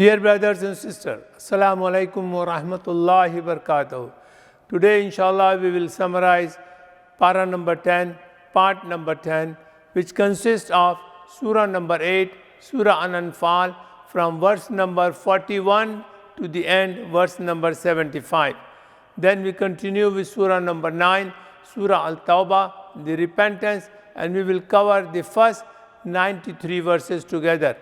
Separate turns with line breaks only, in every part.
Dear brothers and sisters, Assalamu alaikum wa rahmatullahi wa barakatuh. Today, inshallah, we will summarize para number 10, part number 10, which consists of surah number 8, surah An-Anfal, from verse number 41 to the end, verse number 75. Then we continue with surah number 9, surah Al-Tawbah, the repentance, and we will cover the first 93 verses together.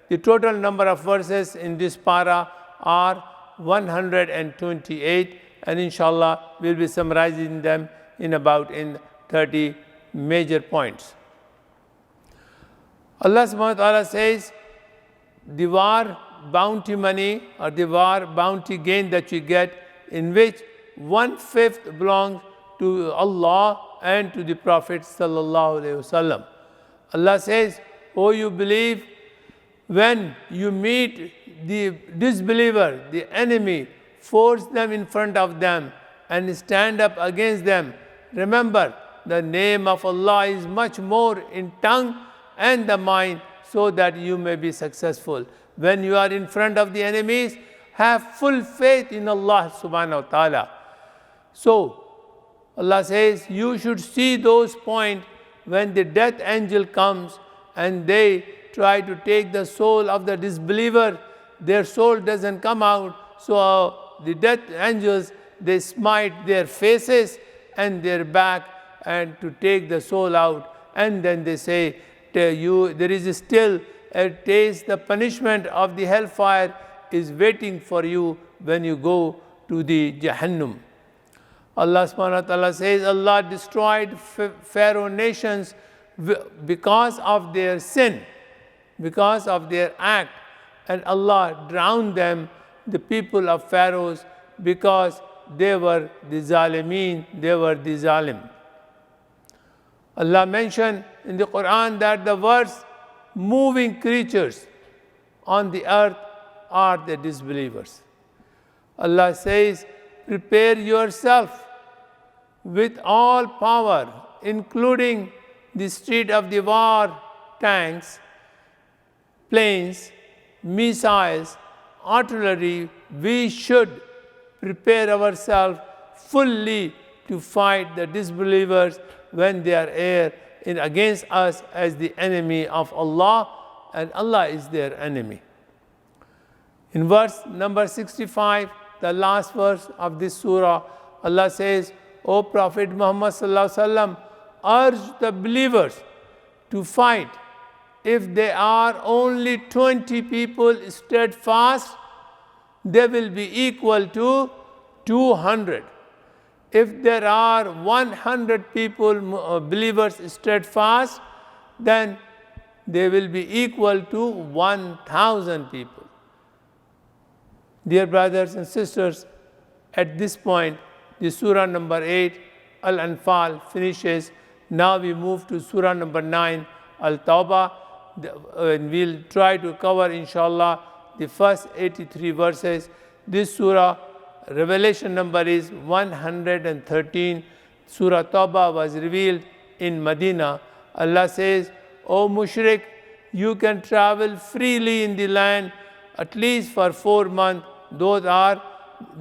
The total number of verses in this para are 128, and inshallah we'll be summarizing them in 30 major points. Allah subhanahu wa ta'ala says, the war bounty money or the war bounty gain that you get, in which 1/5 belongs to Allah and to the Prophet sallallahu alaihi wasallam. Allah says, "O you believe, when you meet the disbeliever, the enemy, force them in front of them and stand up against them. Remember, the name of Allah is much more in tongue and the mind, so that you may be successful." When you are in front of the enemies, have full faith in Allah subhanahu wa ta'ala. So, Allah says, you should see those points when the death angel comes and they try to take the soul of the disbeliever. Their soul doesn't come out, so the death angels, they smite their faces and their back and to take the soul out. And then they say, there is still a taste, the punishment of the hellfire is waiting for you when you go to the Jahannam. Allah subhanahu wa ta'ala says, Allah destroyed Pharaoh nations because of their sin, because of their act, and Allah drowned them, the people of Pharaohs, because they were the zalimeen, they were the zalim. Allah mentioned in the Quran that the worst moving creatures on the earth are the disbelievers. Allah says, prepare yourself with all power, including the street of the war, tanks, planes, missiles, artillery. We should prepare ourselves fully to fight the disbelievers when they are against us as the enemy of Allah, and Allah is their enemy. In verse number 65, the last verse of this surah, Allah says, "O Prophet Muhammad sallallahu alaihi wasallam, urge the believers to fight. If they are only 20 people steadfast, they will be equal to 200. If there are 100 people, believers steadfast, then they will be equal to 1,000 people." Dear brothers and sisters, at this point, the surah number 8, Al-Anfal, finishes. Now we move to surah number 9, Al-Tawbah, and we'll try to cover, inshallah, the first 83 verses. This surah, revelation number is 113. Surah Tawbah was revealed in Medina. Allah says, "O mushrik, you can travel freely in the land at least for 4 months. Those are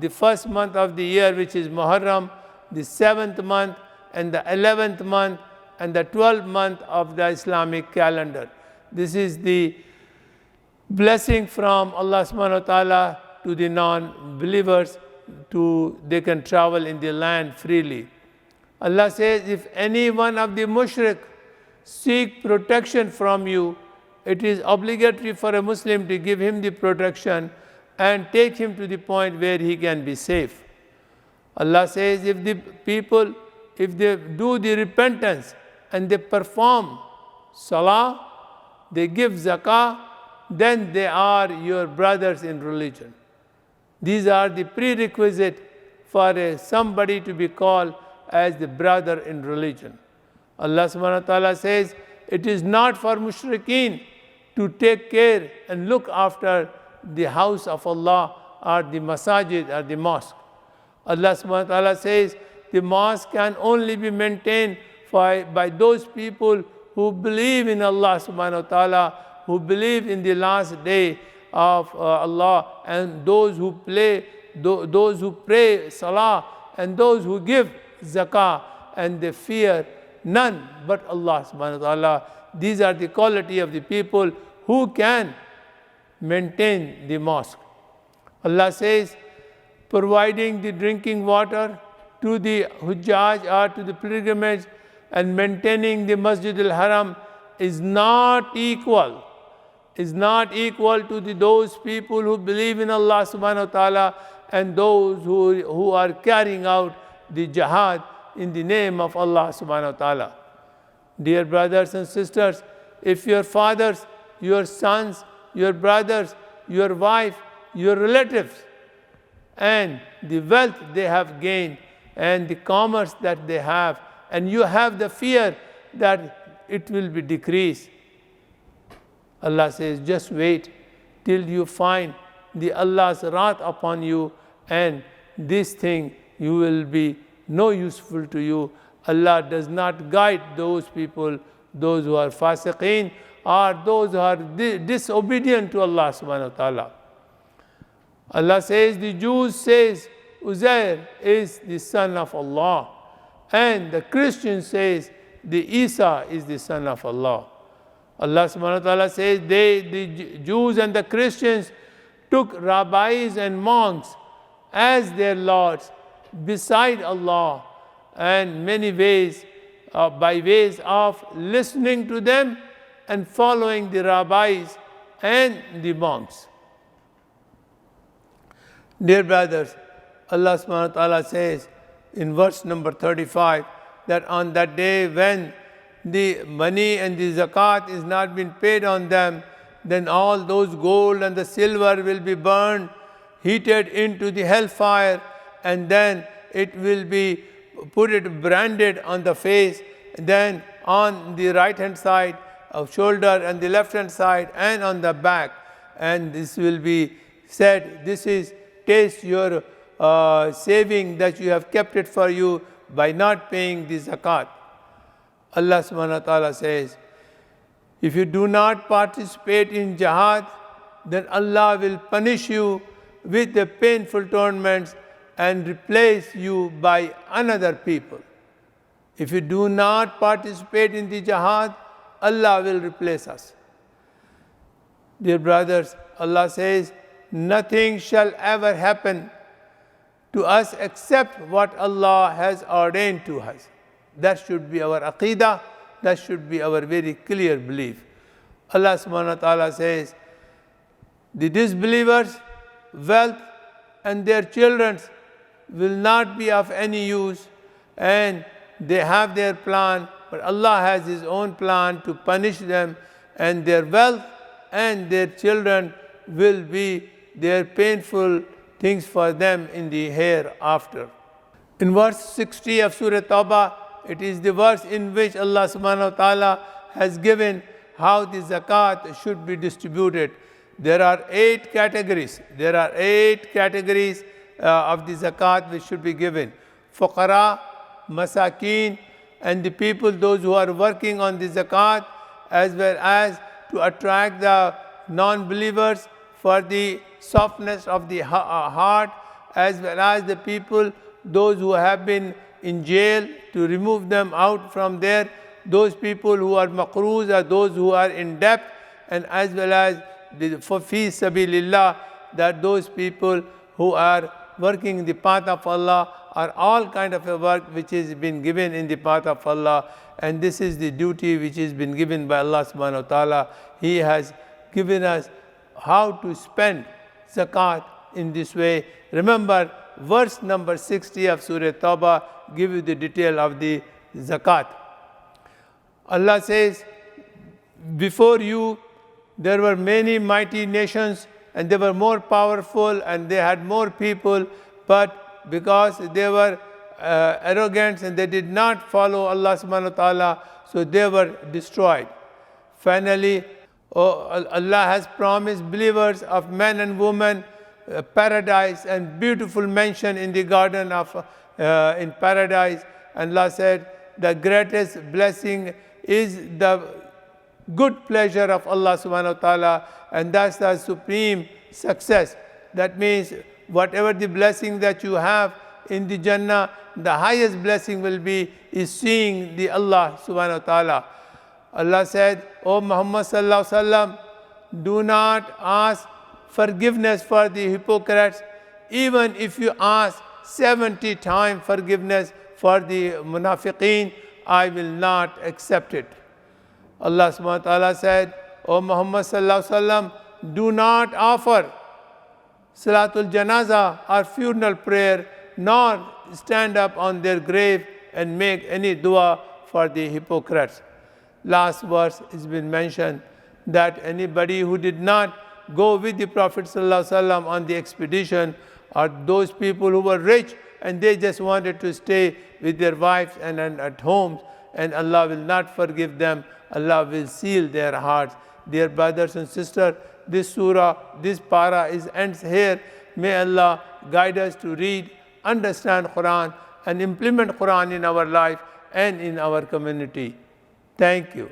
the first month of the year, which is Muharram, the 7th month, and the 11th month, and the 12th month of the Islamic calendar." This is the blessing from Allah subhanahu wa ta'ala to the non-believers, they can travel in the land freely. Allah says, if any one of the mushrik seek protection from you, it is obligatory for a Muslim to give him the protection and take him to the point where he can be safe. Allah says, if the people, if they do the repentance and they perform salah, they give zakah, then they are your brothers in religion. These are the prerequisite for somebody to be called as the brother in religion. Allah subhanahu wa ta'ala says, it is not for mushrikeen to take care and look after the house of Allah or the masajid or the mosque. Allah subhanahu wa ta'ala says, the mosque can only be maintained by those people who believe in Allah subhanahu wa ta'ala, who believe in the last day, of Allah, and those who pray salah, and those who give zakah, and they fear none but Allah subhanahu wa ta'ala. These are the quality of the people who can maintain the mosque. Allah says, providing the drinking water to the hujjaj or to the pilgrimage and maintaining the Masjid al-Haram is not equal to those people who believe in Allah subhanahu wa ta'ala and those who are carrying out the jihad in the name of Allah subhanahu wa ta'ala. Dear brothers and sisters, if your fathers, your sons, your brothers, your wife, your relatives, and the wealth they have gained, and the commerce that they have, and you have the fear that it will be decreased, Allah says, just wait till you find the Allah's wrath upon you, and this thing you will be no useful to you. Allah does not guide those people, those who are fasiqeen, or those who are disobedient to Allah subhanahu wa ta'ala. Allah says, the Jews says Uzair is the son of Allah, and the Christian says the Isa is the son of Allah. Allah subhanahu wa ta'ala says the Jews and the Christians took rabbis and monks as their lords beside Allah, and many ways, by ways of listening to them and following the rabbis and the monks. Dear brothers, Allah subhanahu wa ta'ala says in verse number 35 that on that day when the money and the zakat is not being paid on them, then all those gold and the silver will be burned, heated into the hellfire, and then it will be branded on the face, then on the right hand side of shoulder and the left hand side and on the back, and this will be said, this is taste your saving that you have kept it for you by not paying the zakat. Allah subhanahu wa ta'ala says, if you do not participate in jihad, then Allah will punish you with the painful torments and replace you by another people. If you do not participate in the jihad, Allah will replace us. Dear brothers, Allah says, nothing shall ever happen to us except what Allah has ordained to us. That should be our aqidah, that should be our very clear belief. Allah subhanahu wa ta'ala says, the disbelievers' wealth and their children will not be of any use, and they have their plan, but Allah has His own plan to punish them, and their wealth and their children will be their painful things for them in the hereafter. In verse 60 of Surah Tawbah, it is the verse in which Allah subhanahu wa ta'ala has given how the zakat should be distributed. There are 8 categories. There are 8 categories of the zakat which should be given. Fuqara, masakeen, and the people, those who are working on the zakat, as well as to attract the non-believers for the softness of the heart, as well as the people, those who have been in jail, to remove them out from there, those people who are maqroos or those who are in debt, and as well as for fi sabilillah, that those people who are working in the path of Allah, are all kind of a work which has been given in the path of Allah, and this is the duty which has been given by Allah subhanahu wa ta'ala. He has given us how to spend zakat in this way. Remember, verse number 60 of Surah Tawbah give you the detail of the zakat. Allah says, before you there were many mighty nations, and they were more powerful, and they had more people, but because they were arrogant and they did not follow Allah subhanahu wa ta'ala, so they were destroyed. Finally, Allah has promised believers of men and women paradise and beautiful mansion in the garden of in paradise. And Allah said, the greatest blessing is the good pleasure of Allah subhanahu wa ta'ala, and that's the supreme success. That means whatever the blessing that you have in the Jannah, the highest blessing will be is seeing the Allah subhanahu wa ta'ala. Allah said, O Muhammad sallallahu alaihi wasallam, do not ask forgiveness for the hypocrites, even if you ask 70 times forgiveness for the munafiqeen, I will not accept it. Allah subhanahu wa ta'ala said, O Muhammad sallallahu alaihi wasallam, do not offer Salatul Janaza or funeral prayer, nor stand up on their grave and make any dua for the hypocrites. Last verse has been mentioned that anybody who did not go with the Prophet ﷺ on the expedition, or those people who were rich and they just wanted to stay with their wives and at homes, and Allah will not forgive them. Allah will seal their hearts. Dear brothers and sisters, this surah, this para ends here. May Allah guide us to read, understand Quran, and implement Quran in our life and in our community. Thank you.